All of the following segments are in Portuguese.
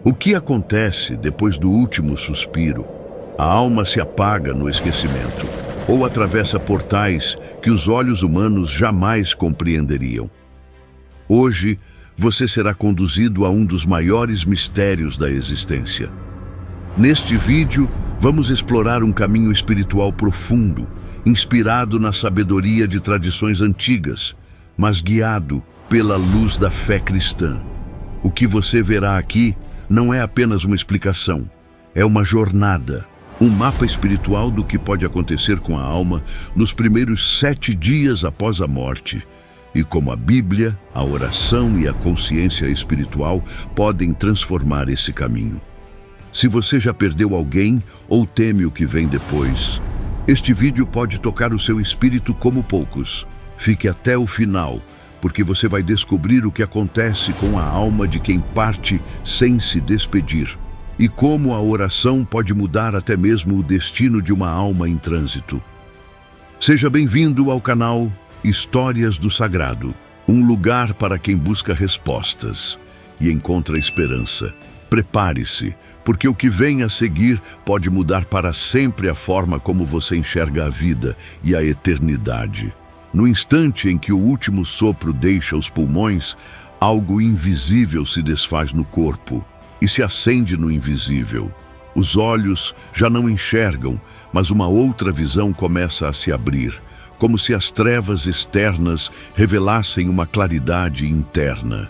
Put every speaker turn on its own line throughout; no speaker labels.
O que acontece depois do último suspiro? A alma se apaga no esquecimento, ou atravessa portais que os olhos humanos jamais compreenderiam. Hoje, você será conduzido a um dos maiores mistérios da existência. Neste vídeo, vamos explorar um caminho espiritual profundo, inspirado na sabedoria de tradições antigas, mas guiado pela luz da fé cristã. O que você verá aqui não é apenas uma explicação, é uma jornada, um mapa espiritual do que pode acontecer com a alma nos primeiros 7 dias após a morte, e como a Bíblia, a oração e a consciência espiritual podem transformar esse caminho. Se você já perdeu alguém ou teme o que vem depois, este vídeo pode tocar o seu espírito como poucos. Fique até o final, porque você vai descobrir o que acontece com a alma de quem parte sem se despedir, e como a oração pode mudar até mesmo o destino de uma alma em trânsito. Seja bem-vindo ao canal Histórias do Sagrado, um lugar para quem busca respostas e encontra esperança. Prepare-se, porque o que vem a seguir pode mudar para sempre a forma como você enxerga a vida e a eternidade. No instante em que o último sopro deixa os pulmões, algo invisível se desfaz no corpo e se acende no invisível. Os olhos já não enxergam, mas uma outra visão começa a se abrir, como se as trevas externas revelassem uma claridade interna.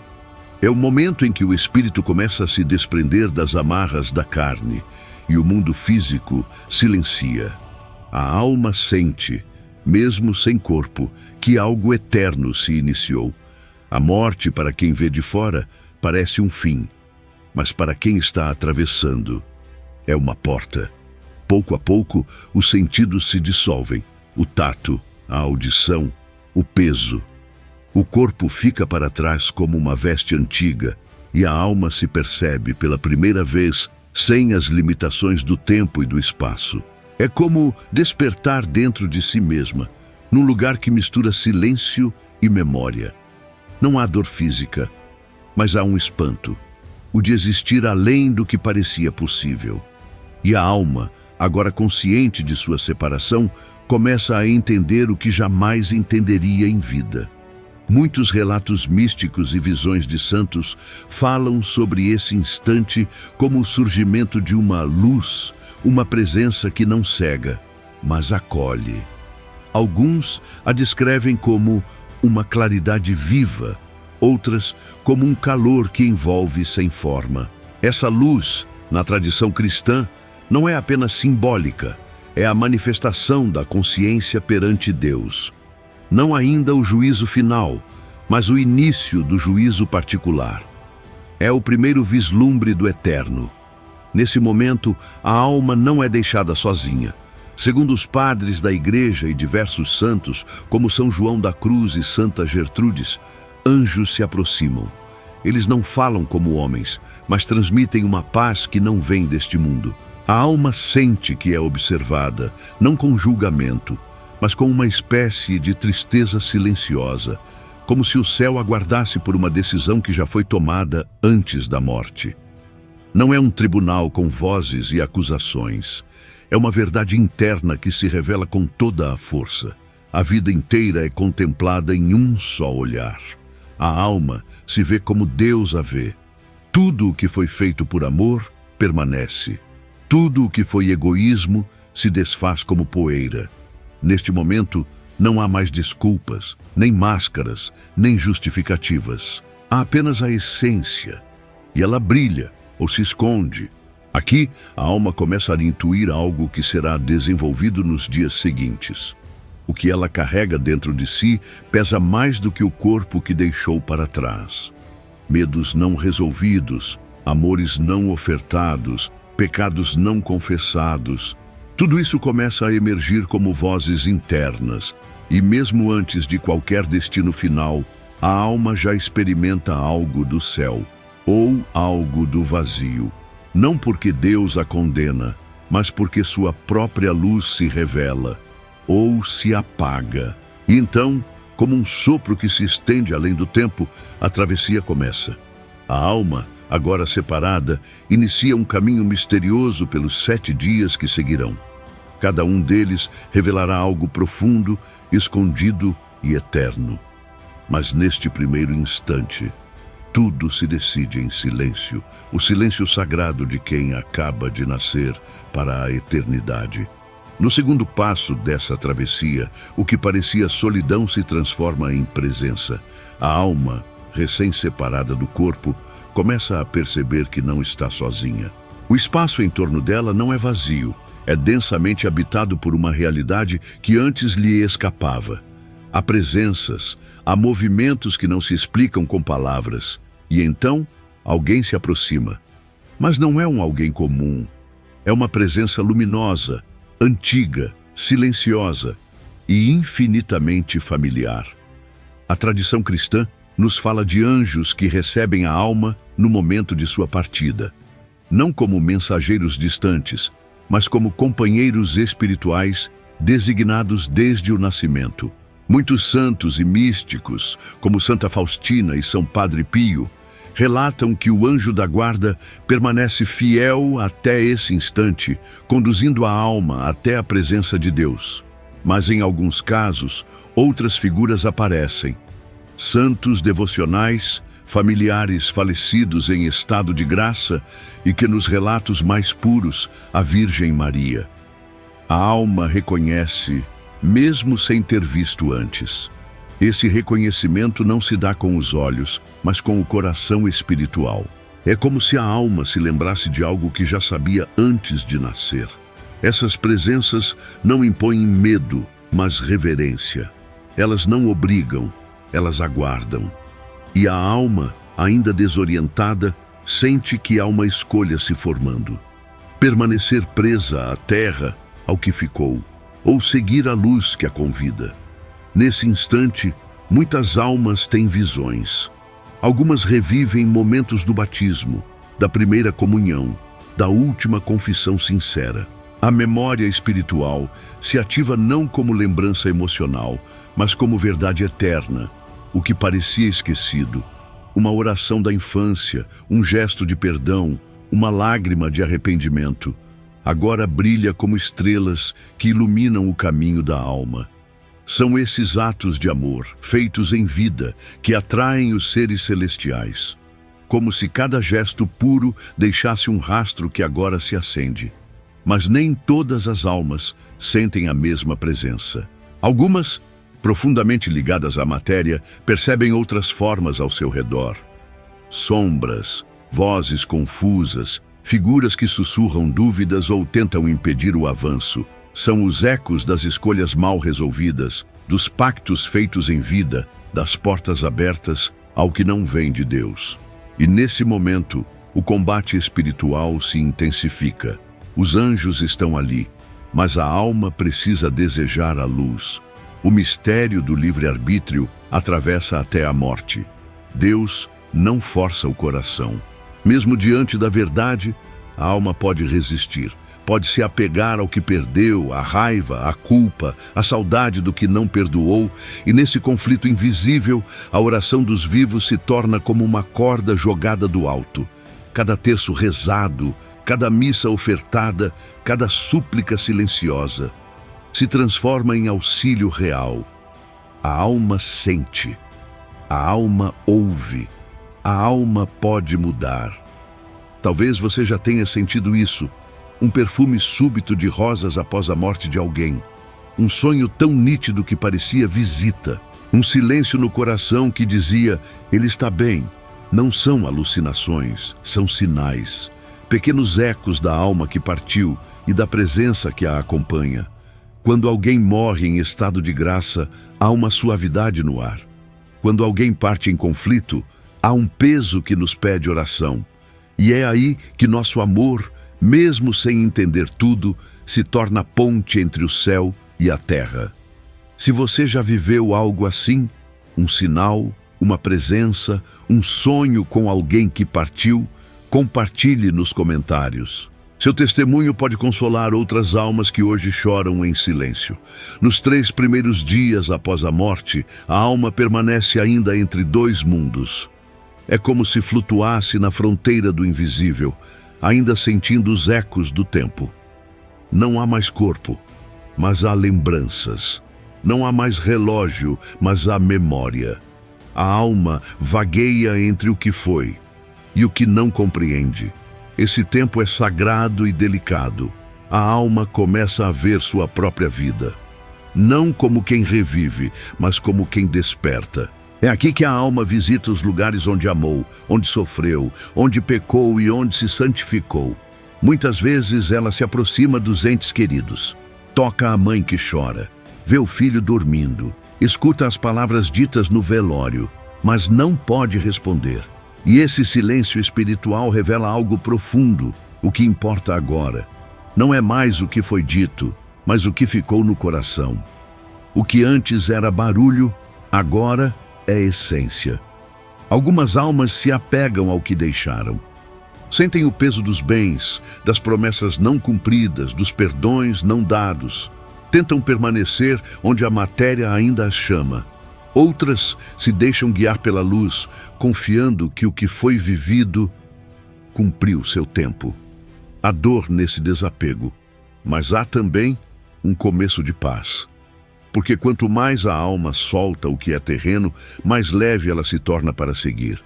É o momento em que o espírito começa a se desprender das amarras da carne e o mundo físico silencia. A alma sente, mesmo sem corpo, que algo eterno se iniciou. A morte, para quem vê de fora, parece um fim, mas para quem está atravessando, é uma porta. Pouco a pouco, os sentidos se dissolvem: o tato, a audição, o peso. O corpo fica para trás como uma veste antiga e a alma se percebe pela primeira vez sem as limitações do tempo e do espaço. É como despertar dentro de si mesma, num lugar que mistura silêncio e memória. Não há dor física, mas há um espanto, o de existir além do que parecia possível. E a alma, agora consciente de sua separação, começa a entender o que jamais entenderia em vida. Muitos relatos místicos e visões de santos falam sobre esse instante como o surgimento de uma luz, uma presença que não cega, mas acolhe. Alguns a descrevem como uma claridade viva, outras como um calor que envolve sem forma. Essa luz, na tradição cristã, não é apenas simbólica, é a manifestação da consciência perante Deus. Não ainda o juízo final, mas o início do juízo particular. É o primeiro vislumbre do eterno. Nesse momento, a alma não é deixada sozinha. Segundo os padres da Igreja e diversos santos, como São João da Cruz e Santa Gertrudes, anjos se aproximam. Eles não falam como homens, mas transmitem uma paz que não vem deste mundo. A alma sente que é observada, não com julgamento, mas com uma espécie de tristeza silenciosa, como se o céu aguardasse por uma decisão que já foi tomada antes da morte. Não é um tribunal com vozes e acusações. É uma verdade interna que se revela com toda a força. A vida inteira é contemplada em um só olhar. A alma se vê como Deus a vê. Tudo o que foi feito por amor permanece. Tudo o que foi egoísmo se desfaz como poeira. Neste momento, não há mais desculpas, nem máscaras, nem justificativas. Há apenas a essência, e ela brilha ou se esconde. Aqui, a alma começa a intuir algo que será desenvolvido nos dias seguintes. O que ela carrega dentro de si pesa mais do que o corpo que deixou para trás. Medos não resolvidos, amores não ofertados, pecados não confessados. Tudo isso começa a emergir como vozes internas, e mesmo antes de qualquer destino final, a alma já experimenta algo do céu, ou algo do vazio. Não porque Deus a condena, mas porque sua própria luz se revela, ou se apaga. E então, como um sopro que se estende além do tempo, a travessia começa. A alma agora separada, inicia um caminho misterioso pelos 7 dias que seguirão. Cada um deles revelará algo profundo, escondido e eterno. Mas neste primeiro instante, tudo se decide em silêncio, o silêncio sagrado de quem acaba de nascer para a eternidade. No segundo passo dessa travessia, o que parecia solidão se transforma em presença. A alma, recém-separada do corpo, começa a perceber que não está sozinha. O espaço em torno dela não é vazio, é densamente habitado por uma realidade que antes lhe escapava. Há presenças, há movimentos que não se explicam com palavras. E então, alguém se aproxima. Mas não é um alguém comum. É uma presença luminosa, antiga, silenciosa e infinitamente familiar. A tradição cristã nos fala de anjos que recebem a alma no momento de sua partida. Não como mensageiros distantes, mas como companheiros espirituais designados desde o nascimento. Muitos santos e místicos, como Santa Faustina e São Padre Pio, relatam que o anjo da guarda permanece fiel até esse instante, conduzindo a alma até a presença de Deus. Mas em alguns casos, outras figuras aparecem. Santos devocionais, familiares falecidos em estado de graça e que nos relatos mais puros, a Virgem Maria. A alma reconhece, mesmo sem ter visto antes. Esse reconhecimento não se dá com os olhos, mas com o coração espiritual. É como se a alma se lembrasse de algo que já sabia antes de nascer. Essas presenças não impõem medo, mas reverência. Elas não obrigam, elas aguardam. E a alma, ainda desorientada, sente que há uma escolha se formando. Permanecer presa à terra, ao que ficou, ou seguir a luz que a convida. Nesse instante, muitas almas têm visões. Algumas revivem momentos do batismo, da primeira comunhão, da última confissão sincera. A memória espiritual se ativa não como lembrança emocional, mas como verdade eterna, o que parecia esquecido. Uma oração da infância, um gesto de perdão, uma lágrima de arrependimento. Agora brilha como estrelas que iluminam o caminho da alma. São esses atos de amor, feitos em vida, que atraem os seres celestiais. Como se cada gesto puro deixasse um rastro que agora se acende. Mas nem todas as almas sentem a mesma presença. Algumas, profundamente ligadas à matéria, percebem outras formas ao seu redor. Sombras, vozes confusas, figuras que sussurram dúvidas ou tentam impedir o avanço. São os ecos das escolhas mal resolvidas, dos pactos feitos em vida, das portas abertas ao que não vem de Deus. E nesse momento, o combate espiritual se intensifica. Os anjos estão ali, mas a alma precisa desejar a luz. O mistério do livre-arbítrio atravessa até a morte. Deus não força o coração. Mesmo diante da verdade, a alma pode resistir. Pode se apegar ao que perdeu, à raiva, à culpa, à saudade do que não perdoou, e nesse conflito invisível, a oração dos vivos se torna como uma corda jogada do alto. Cada terço rezado, cada missa ofertada, cada súplica silenciosa, se transforma em auxílio real. A alma sente, a alma ouve, a alma pode mudar. Talvez você já tenha sentido isso. Um perfume súbito de rosas após a morte de alguém. Um sonho tão nítido que parecia visita. Um silêncio no coração que dizia, ele está bem. Não são alucinações, são sinais. Pequenos ecos da alma que partiu e da presença que a acompanha. Quando alguém morre em estado de graça, há uma suavidade no ar. Quando alguém parte em conflito, há um peso que nos pede oração. E é aí que nosso amor, mesmo sem entender tudo, se torna ponte entre o céu e a terra. Se você já viveu algo assim, um sinal, uma presença, um sonho com alguém que partiu, compartilhe nos comentários. Seu testemunho pode consolar outras almas que hoje choram em silêncio. Nos 3 primeiros dias após a morte, a alma permanece ainda entre 2 mundos. É como se flutuasse na fronteira do invisível, ainda sentindo os ecos do tempo. Não há mais corpo, mas há lembranças. Não há mais relógio, mas há memória. A alma vagueia entre o que foi e o que não compreende. Esse tempo é sagrado e delicado. A alma começa a ver sua própria vida. Não como quem revive, mas como quem desperta. É aqui que a alma visita os lugares onde amou, onde sofreu, onde pecou e onde se santificou. Muitas vezes ela se aproxima dos entes queridos. Toca a mãe que chora, vê o filho dormindo, escuta as palavras ditas no velório, mas não pode responder. E esse silêncio espiritual revela algo profundo. O que importa agora não é mais o que foi dito, mas o que ficou no coração. O que antes era barulho, agora é essência. Algumas almas se apegam ao que deixaram. Sentem o peso dos bens, das promessas não cumpridas, dos perdões não dados. Tentam permanecer onde a matéria ainda as chama. Outras se deixam guiar pela luz, confiando que o que foi vivido cumpriu seu tempo. Há dor nesse desapego, mas há também um começo de paz. Porque quanto mais a alma solta o que é terreno, mais leve ela se torna para seguir.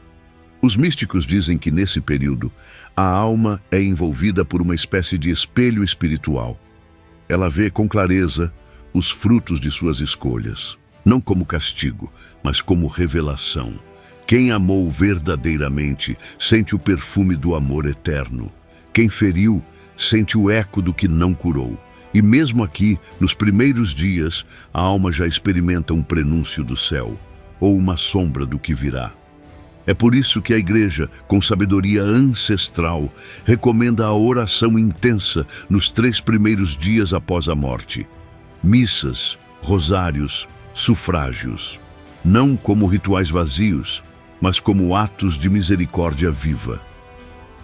Os místicos dizem que nesse período, a alma é envolvida por uma espécie de espelho espiritual. Ela vê com clareza os frutos de suas escolhas, não como castigo, mas como revelação. Quem amou verdadeiramente sente o perfume do amor eterno. Quem feriu sente o eco do que não curou. E mesmo aqui, nos primeiros dias, a alma já experimenta um prenúncio do céu, ou uma sombra do que virá. É por isso que a Igreja, com sabedoria ancestral, recomenda a oração intensa nos 3 primeiros dias após a morte. Missas, rosários, sufrágios. Não como rituais vazios, mas como atos de misericórdia viva.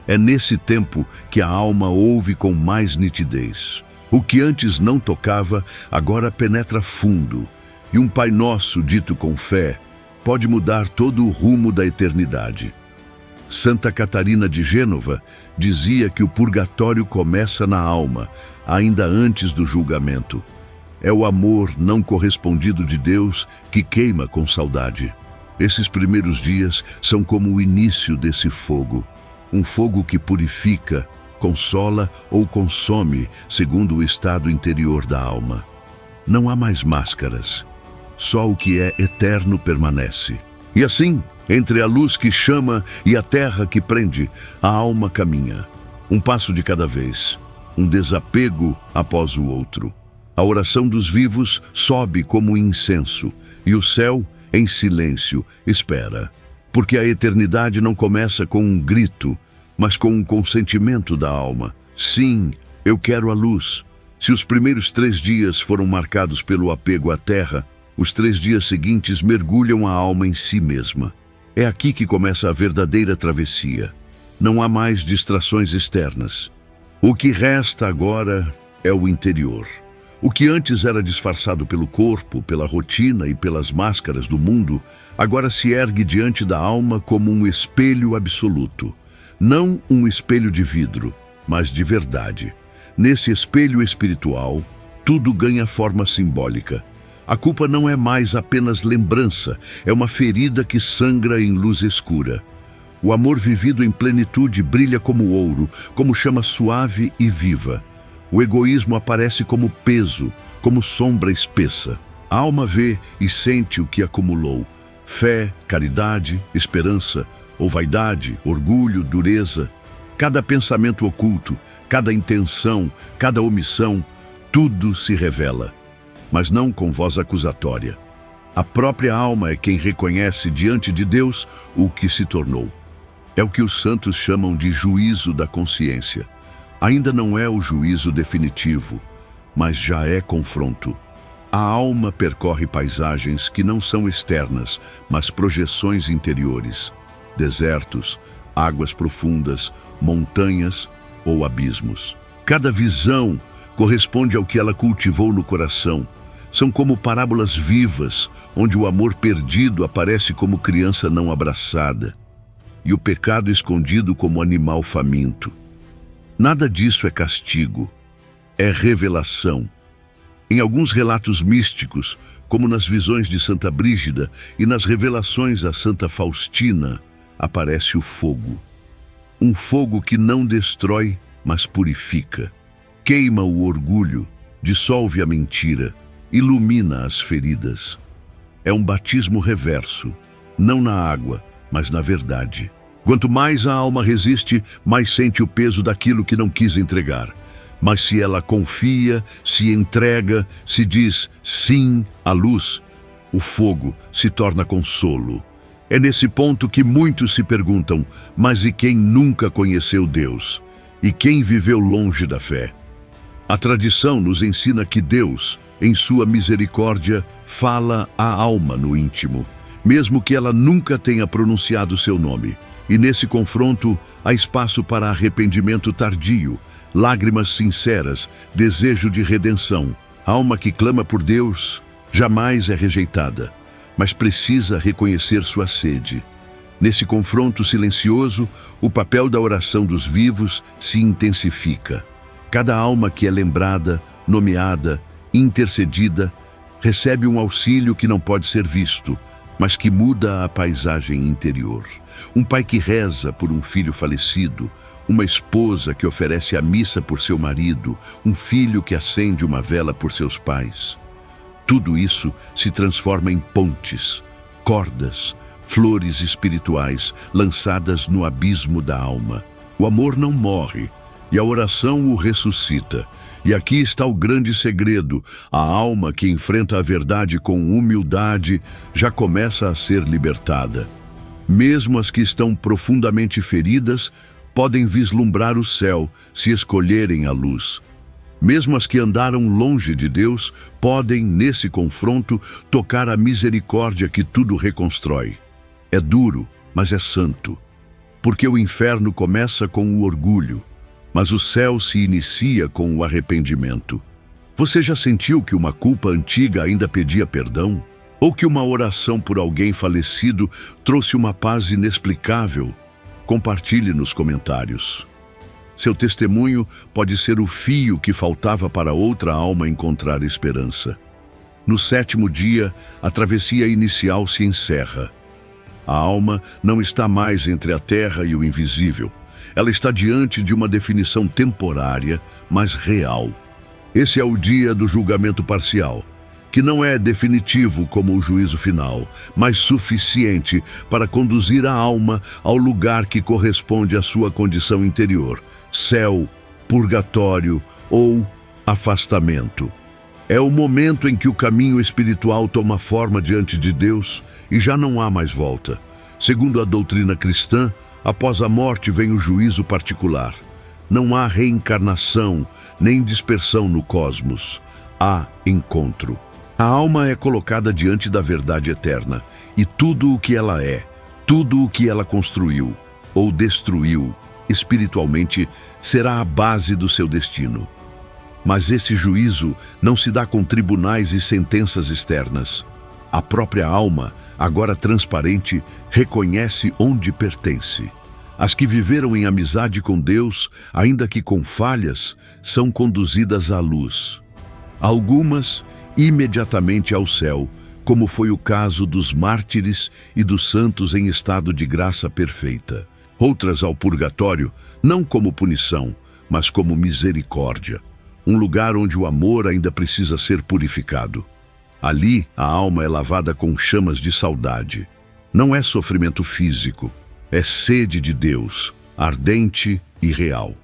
É nesse tempo que a alma ouve com mais nitidez. O que antes não tocava, agora penetra fundo, e um Pai Nosso dito com fé pode mudar todo o rumo da eternidade. Santa Catarina de Gênova dizia que o purgatório começa na alma, ainda antes do julgamento. É o amor não correspondido de Deus que queima com saudade. Esses primeiros dias são como o início desse fogo, um fogo que purifica, consola ou consome, segundo o estado interior da alma. Não há mais máscaras. Só o que é eterno permanece. E assim, entre a luz que chama e a terra que prende, a alma caminha. Um passo de cada vez, um desapego após o outro. A oração dos vivos sobe como um incenso, e o céu, em silêncio, espera. Porque a eternidade não começa com um grito, mas com um consentimento da alma. Sim, eu quero a luz. Se os primeiros 3 dias foram marcados pelo apego à terra, os 3 dias seguintes mergulham a alma em si mesma. É aqui que começa a verdadeira travessia. Não há mais distrações externas. O que resta agora é o interior. O que antes era disfarçado pelo corpo, pela rotina e pelas máscaras do mundo, agora se ergue diante da alma como um espelho absoluto. Não um espelho de vidro, mas de verdade. Nesse espelho espiritual, tudo ganha forma simbólica. A culpa não é mais apenas lembrança, é uma ferida que sangra em luz escura. O amor vivido em plenitude brilha como ouro, como chama suave e viva. O egoísmo aparece como peso, como sombra espessa. A alma vê e sente o que acumulou. Fé, caridade, esperança, ou vaidade, orgulho, dureza. Cada pensamento oculto, cada intenção, cada omissão, tudo se revela. Mas não com voz acusatória. A própria alma é quem reconhece diante de Deus o que se tornou. É o que os santos chamam de juízo da consciência. Ainda não é o juízo definitivo, mas já é confronto. A alma percorre paisagens que não são externas, mas projeções interiores. Desertos, águas profundas, montanhas ou abismos. Cada visão corresponde ao que ela cultivou no coração. São como parábolas vivas, onde o amor perdido aparece como criança não abraçada. e o pecado escondido como animal faminto. Nada disso é castigo, é revelação. Em alguns relatos místicos, como nas visões de Santa Brígida e nas revelações a Santa Faustina, aparece o fogo. Um fogo que não destrói, mas purifica. Queima o orgulho, dissolve a mentira, ilumina as feridas. É um batismo reverso, não na água, mas na verdade. Quanto mais a alma resiste, mais sente o peso daquilo que não quis entregar. Mas se ela confia, se entrega, se diz sim à luz, o fogo se torna consolo. É nesse ponto que muitos se perguntam, mas e quem nunca conheceu Deus? E quem viveu longe da fé? A tradição nos ensina que Deus, em sua misericórdia, fala à alma no íntimo, mesmo que ela nunca tenha pronunciado seu nome. E nesse confronto, há espaço para arrependimento tardio, lágrimas sinceras, desejo de redenção. A alma que clama por Deus jamais é rejeitada, mas precisa reconhecer sua sede. Nesse confronto silencioso, o papel da oração dos vivos se intensifica. Cada alma que é lembrada, nomeada, intercedida, recebe um auxílio que não pode ser visto, mas que muda a paisagem interior. Um pai que reza por um filho falecido, uma esposa que oferece a missa por seu marido, um filho que acende uma vela por seus pais. Tudo isso se transforma em pontes, cordas, flores espirituais lançadas no abismo da alma. O amor não morre e a oração o ressuscita. E aqui está o grande segredo: a alma que enfrenta a verdade com humildade já começa a ser libertada. Mesmo as que estão profundamente feridas podem vislumbrar o céu se escolherem a luz. Mesmo as que andaram longe de Deus podem, nesse confronto, tocar a misericórdia que tudo reconstrói. É duro, mas é santo, porque o inferno começa com o orgulho, mas o céu se inicia com o arrependimento. Você já sentiu que uma culpa antiga ainda pedia perdão? Ou que uma oração por alguém falecido trouxe uma paz inexplicável? Compartilhe nos comentários. Seu testemunho pode ser o fio que faltava para outra alma encontrar esperança. No 7º dia, a travessia inicial se encerra. A alma não está mais entre a terra e o invisível. Ela está diante de uma definição temporária, mas real. Esse é o dia do julgamento parcial, que não é definitivo como o juízo final, mas suficiente para conduzir a alma ao lugar que corresponde à sua condição interior: céu, purgatório ou afastamento. É o momento em que o caminho espiritual toma forma diante de Deus e já não há mais volta. Segundo a doutrina cristã, após a morte vem o juízo particular. Não há reencarnação nem dispersão no cosmos. Há encontro. A alma é colocada diante da verdade eterna, e tudo o que ela é, tudo o que ela construiu ou destruiu espiritualmente será a base do seu destino. Mas esse juízo não se dá com tribunais e sentenças externas. A própria alma, agora transparente, reconhece onde pertence. As que viveram em amizade com Deus, ainda que com falhas, são conduzidas à luz. Algumas, imediatamente ao céu, como foi o caso dos mártires e dos santos em estado de graça perfeita. Outras ao purgatório, não como punição, mas como misericórdia. Um lugar onde o amor ainda precisa ser purificado. Ali, a alma é lavada com chamas de saudade. Não é sofrimento físico, é sede de Deus, ardente e real.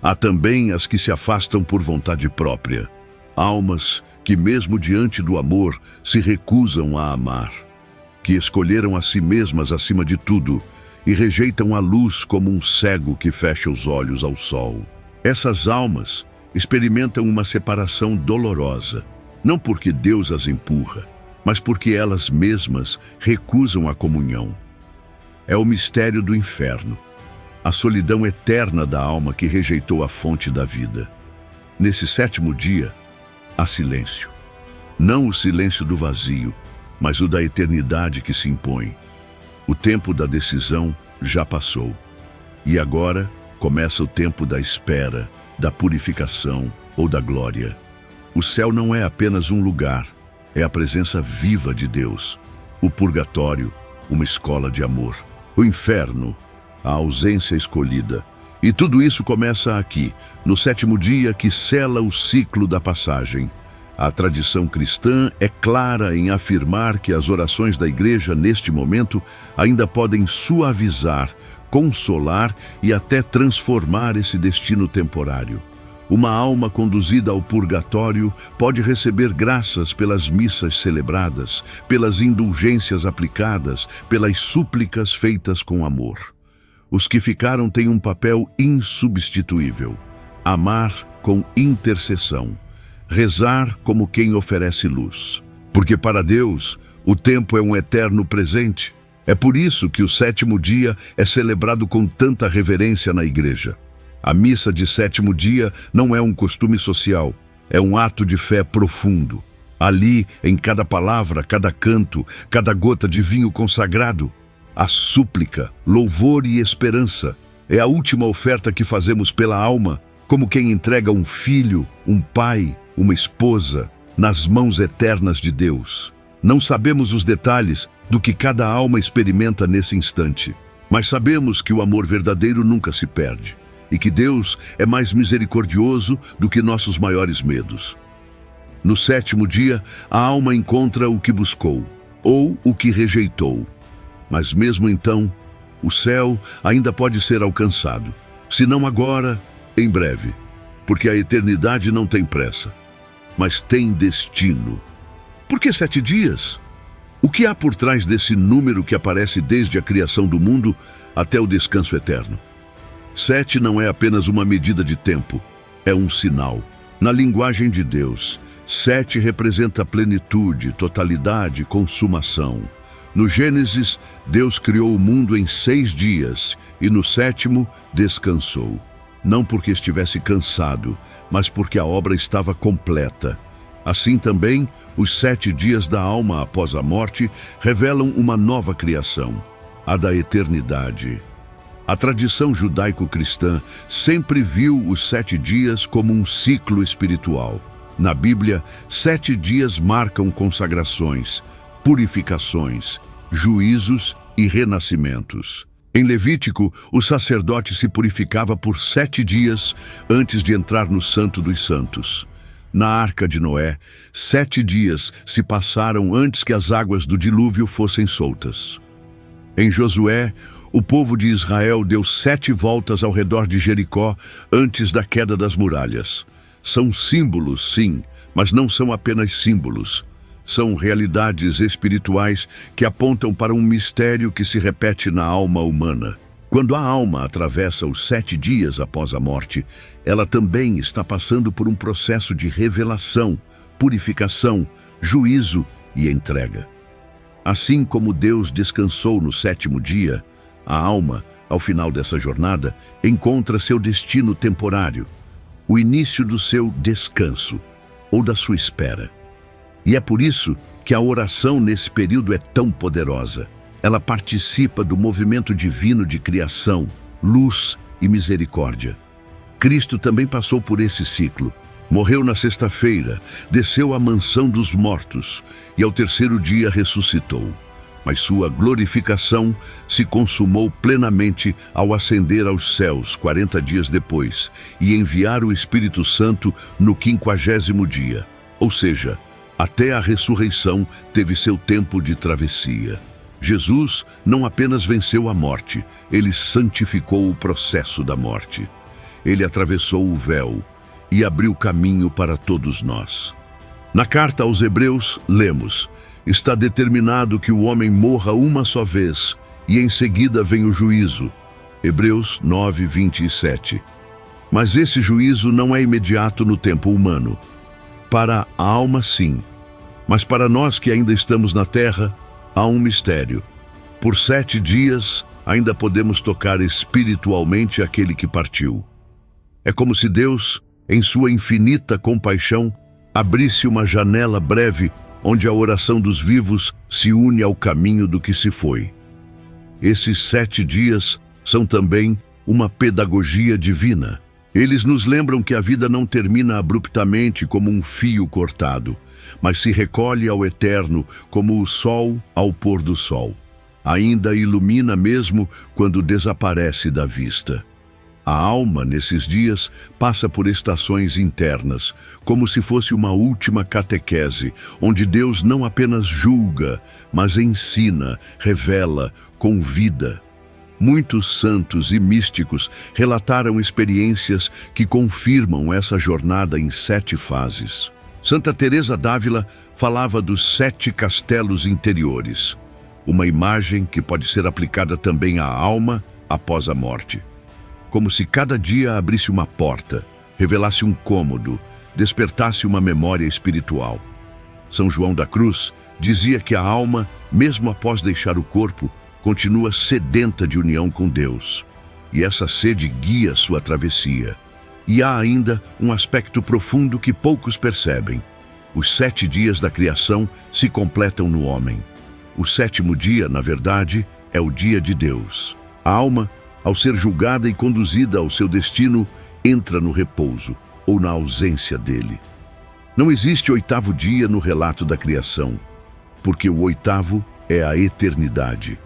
Há também as que se afastam por vontade própria. Almas que, mesmo diante do amor, se recusam a amar. Que escolheram a si mesmas acima de tudo e rejeitam a luz como um cego que fecha os olhos ao sol. Essas almas experimentam uma separação dolorosa, não porque Deus as empurra, mas porque elas mesmas recusam a comunhão. É o mistério do inferno, a solidão eterna da alma que rejeitou a fonte da vida. Nesse 7º dia, há silêncio. Não o silêncio do vazio, mas o da eternidade que se impõe. O tempo da decisão já passou. E agora começa o tempo da espera, da purificação ou da glória. O céu não é apenas um lugar, é a presença viva de Deus. O purgatório, uma escola de amor. O inferno, a ausência escolhida. E tudo isso começa aqui, no 7º dia que sela o ciclo da passagem. A tradição cristã é clara em afirmar que as orações da Igreja, neste momento, ainda podem suavizar, consolar e até transformar esse destino temporário. Uma alma conduzida ao purgatório pode receber graças pelas missas celebradas, pelas indulgências aplicadas, pelas súplicas feitas com amor. Os que ficaram têm um papel insubstituível: amar com intercessão, rezar como quem oferece luz. Porque para Deus, o tempo é um eterno presente. É por isso que o 7º dia é celebrado com tanta reverência na Igreja. A missa de 7º dia não é um costume social, é um ato de fé profundo. Ali, em cada palavra, cada canto, cada gota de vinho consagrado, a súplica, louvor e esperança é a última oferta que fazemos pela alma, como quem entrega um filho, um pai, uma esposa, nas mãos eternas de Deus. Não sabemos os detalhes do que cada alma experimenta nesse instante, mas sabemos que o amor verdadeiro nunca se perde e que Deus é mais misericordioso do que nossos maiores medos. No 7º dia, a alma encontra o que buscou ou o que rejeitou. Mas mesmo então, o céu ainda pode ser alcançado, se não agora, em breve, porque a eternidade não tem pressa, mas tem destino. Por que 7 dias? O que há por trás desse número que aparece desde a criação do mundo até o descanso eterno? 7 não é apenas uma medida de tempo, é um sinal. Na linguagem de Deus, 7 representa plenitude, totalidade, consumação. No Gênesis, Deus criou o mundo em 6 dias e no 7º descansou. Não porque estivesse cansado, mas porque a obra estava completa. Assim também, os 7 dias da alma após a morte revelam uma nova criação, a da eternidade. A tradição judaico-cristã sempre viu os 7 dias como um ciclo espiritual. Na Bíblia, 7 dias marcam consagrações, purificações, juízos e renascimentos. Em Levítico, o sacerdote se purificava por 7 dias antes de entrar no Santo dos Santos. Na Arca de Noé, 7 dias se passaram antes que as águas do dilúvio fossem soltas. Em Josué, o povo de Israel deu 7 voltas ao redor de Jericó antes da queda das muralhas. São símbolos, sim, mas não são apenas símbolos. São realidades espirituais que apontam para um mistério que se repete na alma humana. Quando a alma atravessa os 7 dias após a morte, ela também está passando por um processo de revelação, purificação, juízo e entrega. Assim como Deus descansou no 7º dia, a alma, ao final dessa jornada, encontra seu destino temporário, o início do seu descanso ou da sua espera. E é por isso que a oração nesse período é tão poderosa. Ela participa do movimento divino de criação, luz e misericórdia. Cristo também passou por esse ciclo. Morreu na sexta-feira, desceu à mansão dos mortos e ao 3º dia ressuscitou. Mas sua glorificação se consumou plenamente ao ascender aos céus 40 dias depois e enviar o Espírito Santo no 50º dia. Ou seja, até a ressurreição teve seu tempo de travessia. Jesus não apenas venceu a morte, ele santificou o processo da morte. Ele atravessou o véu e abriu caminho para todos nós. Na carta aos Hebreus, lemos: está determinado que o homem morra uma só vez, e em seguida vem o juízo. Hebreus 9, 27. Mas esse juízo não é imediato no tempo humano. Para a alma, sim. Mas para nós que ainda estamos na terra, há um mistério. Por 7 dias, ainda podemos tocar espiritualmente aquele que partiu. É como se Deus, em sua infinita compaixão, abrisse uma janela breve onde a oração dos vivos se une ao caminho do que se foi. Esses 7 dias são também uma pedagogia divina. Eles nos lembram que a vida não termina abruptamente como um fio cortado, mas se recolhe ao eterno como o sol ao pôr do sol. Ainda ilumina mesmo quando desaparece da vista. A alma, nesses dias, passa por estações internas, como se fosse uma última catequese, onde Deus não apenas julga, mas ensina, revela, convida. Muitos santos e místicos relataram experiências que confirmam essa jornada em 7 fases. Santa Teresa d'Ávila falava dos 7 castelos interiores, uma imagem que pode ser aplicada também à alma após a morte. Como se cada dia abrisse uma porta, revelasse um cômodo, despertasse uma memória espiritual. São João da Cruz dizia que a alma, mesmo após deixar o corpo, continua sedenta de união com Deus. E essa sede guia sua travessia. E há ainda um aspecto profundo que poucos percebem. Os 7 dias da criação se completam no homem. O 7º dia, na verdade, é o dia de Deus. A alma, ao ser julgada e conduzida ao seu destino, entra no repouso, ou na ausência dele. Não existe 8º dia no relato da criação, porque o 8º é a eternidade.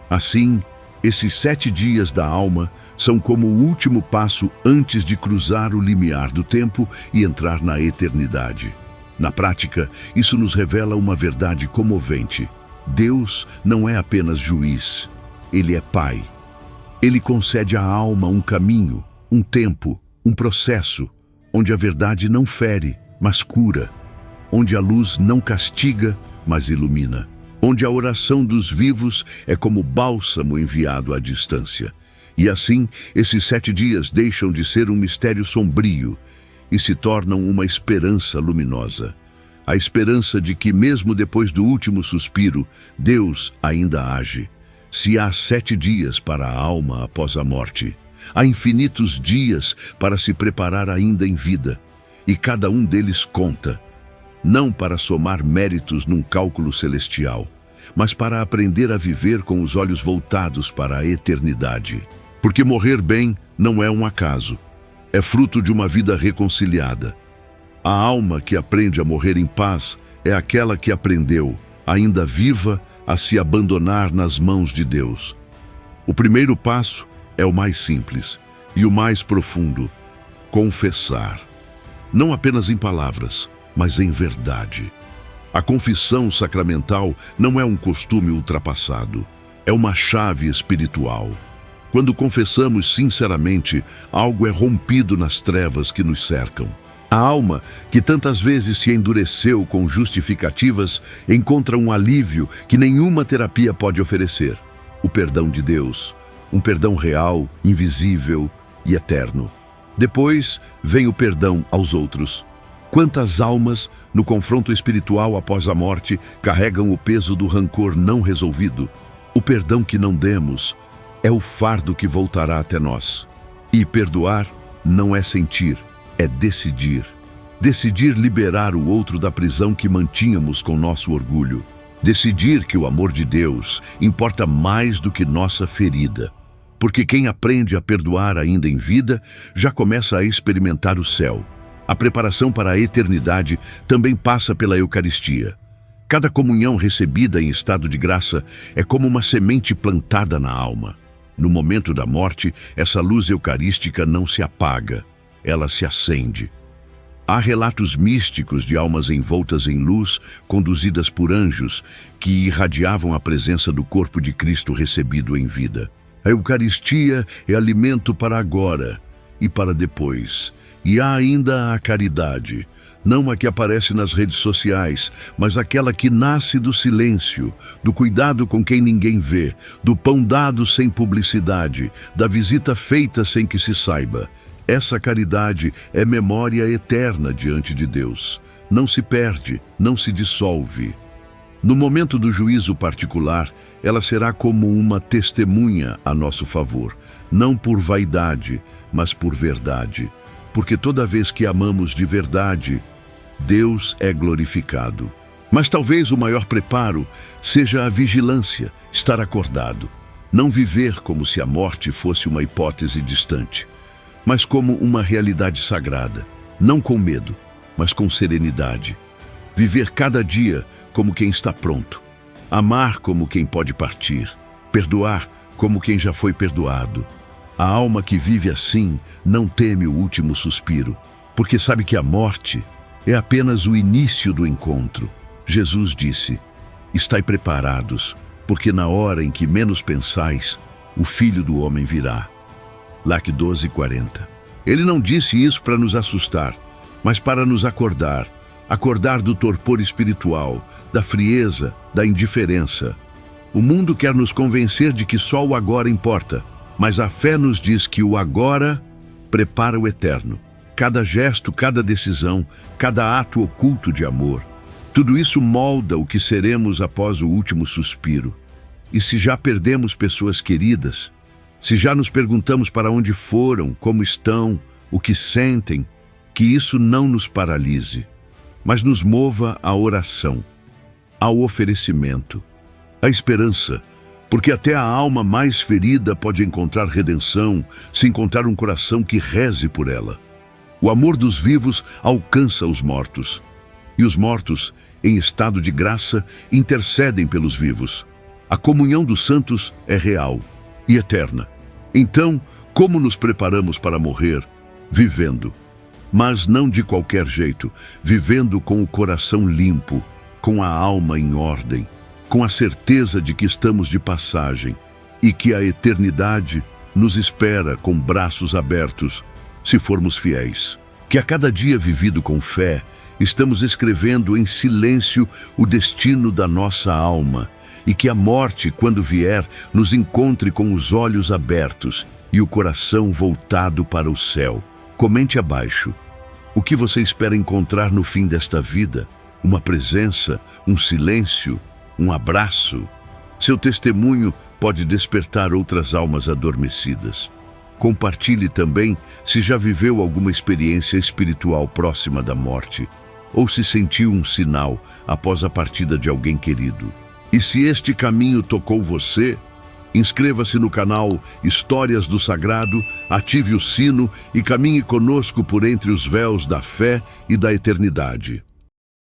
Assim, esses 7 dias da alma são como o último passo antes de cruzar o limiar do tempo e entrar na eternidade. Na prática, isso nos revela uma verdade comovente. Deus não é apenas juiz, Ele é Pai. Ele concede à alma um caminho, um tempo, um processo, onde a verdade não fere, mas cura, onde a luz não castiga, mas ilumina, onde a oração dos vivos é como bálsamo enviado à distância. E assim, esses 7 dias deixam de ser um mistério sombrio e se tornam uma esperança luminosa. A esperança de que, mesmo depois do último suspiro, Deus ainda age. Se há 7 dias para a alma após a morte, há infinitos dias para se preparar ainda em vida, e cada um deles conta, não para somar méritos num cálculo celestial, mas para aprender a viver com os olhos voltados para a eternidade. Porque morrer bem não é um acaso, é fruto de uma vida reconciliada. A alma que aprende a morrer em paz é aquela que aprendeu, ainda viva, a se abandonar nas mãos de Deus. O primeiro passo é o mais simples e o mais profundo: confessar. Não apenas em palavras, mas em verdade. A confissão sacramental não é um costume ultrapassado, é uma chave espiritual. Quando confessamos sinceramente, algo é rompido nas trevas que nos cercam. A alma, que tantas vezes se endureceu com justificativas, encontra um alívio que nenhuma terapia pode oferecer: o perdão de Deus, um perdão real, invisível e eterno. Depois vem o perdão aos outros. Quantas almas, no confronto espiritual após a morte, carregam o peso do rancor não resolvido? O perdão que não demos é o fardo que voltará até nós. E perdoar não é sentir, é decidir. Decidir liberar o outro da prisão que mantínhamos com nosso orgulho. Decidir que o amor de Deus importa mais do que nossa ferida. Porque quem aprende a perdoar ainda em vida, já começa a experimentar o céu. A preparação para a eternidade também passa pela Eucaristia. Cada comunhão recebida em estado de graça é como uma semente plantada na alma. No momento da morte, essa luz eucarística não se apaga, ela se acende. Há relatos místicos de almas envoltas em luz, conduzidas por anjos, que irradiavam a presença do corpo de Cristo recebido em vida. A Eucaristia é alimento para agora e para depois. E há ainda a caridade, não a que aparece nas redes sociais, mas aquela que nasce do silêncio, do cuidado com quem ninguém vê, do pão dado sem publicidade, da visita feita sem que se saiba. Essa caridade é memória eterna diante de Deus. Não se perde, não se dissolve. No momento do juízo particular, ela será como uma testemunha a nosso favor, não por vaidade, mas por verdade. Porque toda vez que amamos de verdade, Deus é glorificado. Mas talvez o maior preparo seja a vigilância, estar acordado. Não viver como se a morte fosse uma hipótese distante, mas como uma realidade sagrada, não com medo, mas com serenidade. Viver cada dia como quem está pronto. Amar como quem pode partir. Perdoar como quem já foi perdoado. A alma que vive assim não teme o último suspiro, porque sabe que a morte é apenas o início do encontro. Jesus disse: estai preparados, porque na hora em que menos pensais, o Filho do Homem virá. Lac 12:40. Ele não disse isso para nos assustar, mas para nos acordar. Acordar do torpor espiritual, da frieza, da indiferença. O mundo quer nos convencer de que só o agora importa, mas a fé nos diz que o agora prepara o eterno. Cada gesto, cada decisão, cada ato oculto de amor. Tudo isso molda o que seremos após o último suspiro. E se já perdemos pessoas queridas, se já nos perguntamos para onde foram, como estão, o que sentem, que isso não nos paralise, mas nos mova à oração, ao oferecimento, à esperança, porque até a alma mais ferida pode encontrar redenção se encontrar um coração que reze por ela. O amor dos vivos alcança os mortos, e os mortos, em estado de graça, intercedem pelos vivos. A comunhão dos santos é real e eterna. Então, como nos preparamos para morrer? Vivendo. Mas não de qualquer jeito, vivendo com o coração limpo, com a alma em ordem, com a certeza de que estamos de passagem e que a eternidade nos espera com braços abertos, se formos fiéis. Que a cada dia vivido com fé, estamos escrevendo em silêncio o destino da nossa alma e que a morte, quando vier, nos encontre com os olhos abertos e o coração voltado para o céu. Comente abaixo o que você espera encontrar no fim desta vida: uma presença, um silêncio, um abraço. Seu testemunho pode despertar outras almas adormecidas. Compartilhe também se já viveu alguma experiência espiritual próxima da morte ou se sentiu um sinal após a partida de alguém querido. E se este caminho tocou você, inscreva-se no canal Histórias do Sagrado, ative o sino e caminhe conosco por entre os véus da fé e da eternidade.